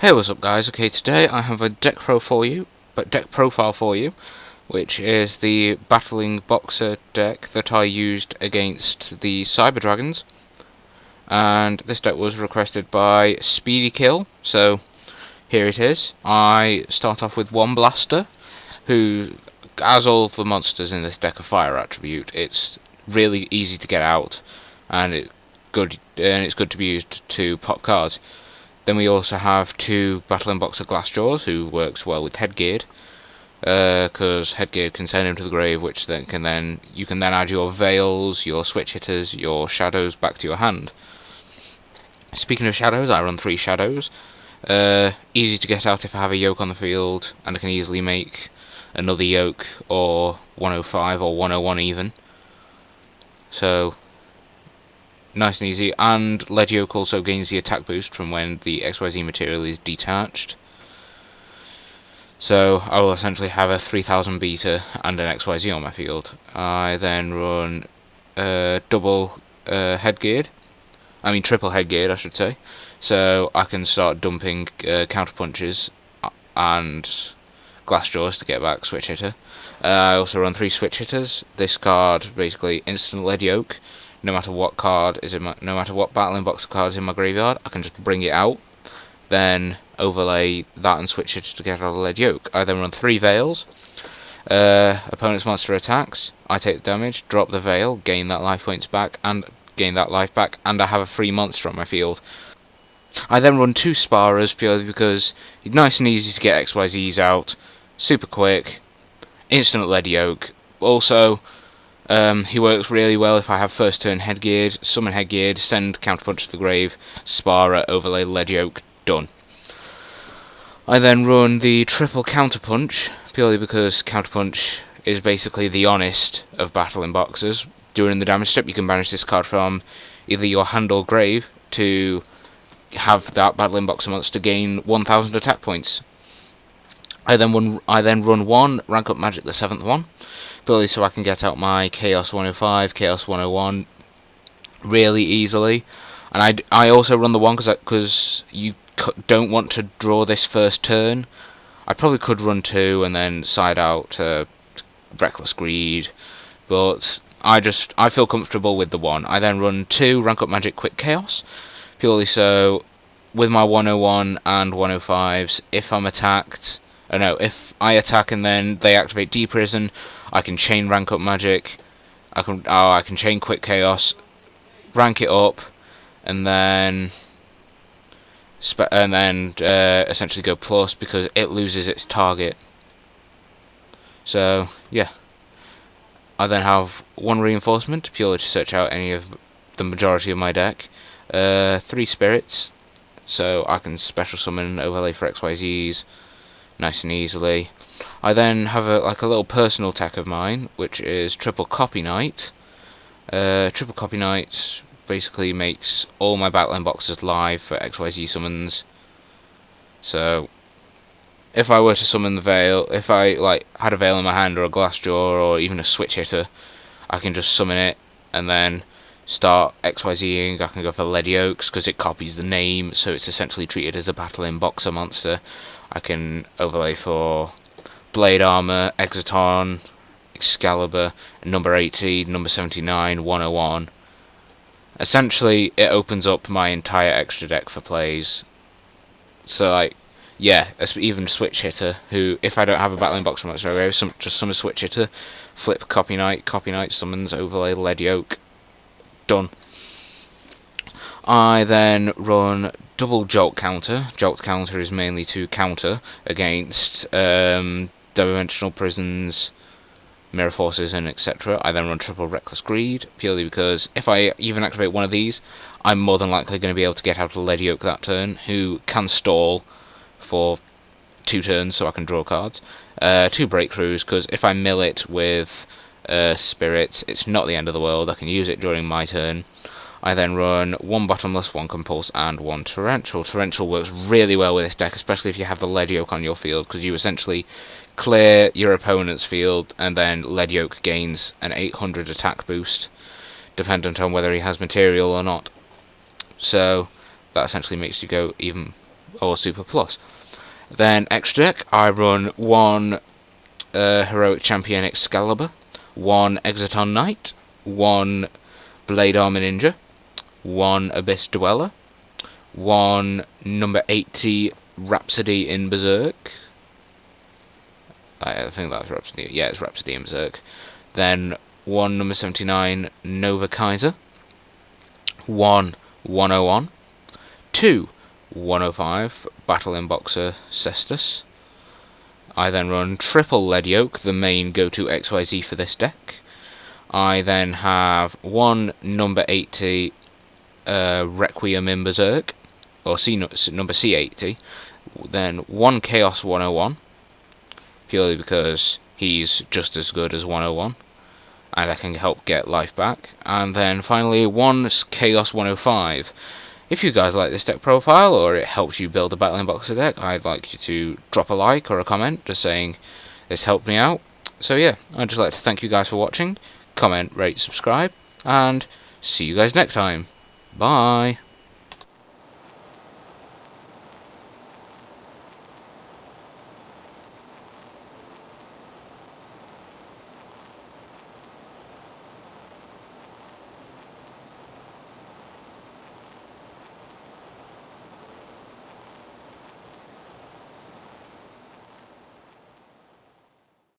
Hey, what's up, guys? Okay, today I have a deck profile for you, which is the Battling Boxer deck that I used against the Cyber Dragons. And this deck was requested by Speedy Kill, so here it is. I start off with one Blaster, who, as all the monsters in this deck are fire attribute, it's really easy to get out, and it's good to be used to pop cards. Then we also have two Battlin Boxer Glassjaws, who works well with Headgeared, because Headgeared can send him to the grave, which then you can then add your Veils, your Switch Hitters, your Shadows back to your hand. Speaking of Shadows, I run 3 Shadows. Easy to get out if I have a yoke on the field, and I can easily make another yoke, or 105 or 101 even. So nice and easy, and Lead Yoke also gains the attack boost from when the XYZ material is detached. So I will essentially have a 3000 beta and an XYZ on my field. I then run triple Headgeared, I should say. So I can start dumping counter punches and Glassjaws to get back Switch Hitter. I also run 3 Switch Hitters. This card basically instant Lead Yoke. No matter what Battling Boxer card is in my graveyard, I can just bring it out, then overlay that and switch it to get out of the Lead Yoke. I then run 3 Veils. Opponent's monster attacks, I take the damage, drop the Veil, gain that life back, and I have a free monster on my field. I then run 2 Sparrers purely because it's nice and easy to get XYZs out, super quick, instant Lead Yoke. Also, he works really well if I have first turn Headgeared, summon Headgeared, send Counterpunch to the grave, Sparrer, overlay Lead Yoke, done. I then run the triple Counterpunch, purely because Counterpunch is basically the honest of Battling Boxers. During the damage step, you can banish this card from either your hand or grave to have that Battling Boxer monster gain 1000 attack points. I then run 1 Rank Up Magic, the 7th one, purely so I can get out my Chaos 105, Chaos 101 really easily. And I also run the 1 because you don't want to draw this first turn. I probably could run 2 and then side out Reckless Greed, but I feel comfortable with the 1. I then run 2 Rank Up Magic Quick Chaos, purely so with my 101 and 105s, if I attack and then they activate Deprison, I can chain Rank Up Magic. I can chain Quick Chaos, rank it up, and then essentially go plus because it loses its target. So yeah, I then have 1 Reinforcement purely to search out any of the majority of my deck. 3 Spirits, so I can special summon and overlay for XYZs nice and easily. I then have a little personal tech of mine, which is Triple Copy Knight. Triple Copy Knight basically makes all my Battling Boxers live for XYZ summons. So if I were to summon the Veil, if I had a Veil in my hand or a Glassjaw or even a Switch Hitter, I can just summon it and then start XYZing. I can go for Lead Yokes because it copies the name, so it's essentially treated as a Battling Boxer monster. I can overlay for Blade Armor, Exoton, Excalibur, number 80, number 79, 101. Essentially, it opens up my entire extra deck for plays. So, even Switch Hitter, who, if I don't have a Battling Boxer monster, I just summon Switch Hitter, flip Copy Knight summons, overlay Lead Yoke, done. I then run double Jolt Counter. Jolt Counter is mainly to counter against Dimensional Prisons, Mirror Forces, and etc. I then run triple Reckless Greed, purely because if I even activate one of these, I'm more than likely going to be able to get out of Lead Yoke that turn, who can stall for 2 turns so I can draw cards. 2 Breakthroughs, because if I mill it with Spirits, it's not the end of the world. I can use it during my turn. I then run 1 Bottomless, 1 Compulse, and 1 Torrential. Torrential works really well with this deck, especially if you have the Lead Yoke on your field, because you essentially clear your opponent's field, and then Lead Yoke gains an 800 attack boost, dependent on whether he has material or not. So that essentially makes you go even or Super Plus. Then extra deck, I run one Heroic Champion Excalibur, one Exoton Knight, one Blade Armor Ninja, one Abyss Dweller, one number 80 Rhapsody in Berserk. I think that's Rhapsody. Yeah, it's Rhapsody in Berserk. Then one number 79 Nova Kaiser, one 101, two 105 Battlin Boxer Cestus. I then run triple Lead Yoke, the main go-to XYZ for this deck. I then have one number 80 Requiem in Berserk, or number C80. Then one Chaos 101, purely because he's just as good as 101, and I can help get life back. And then finally one Chaos 105. If you guys like this deck profile, or it helps you build a Battlin Boxer deck, I'd like you to drop a like or a comment just saying this helped me out. So yeah, I'd just like to thank you guys for watching. Comment, rate, subscribe, and see you guys next time. Bye!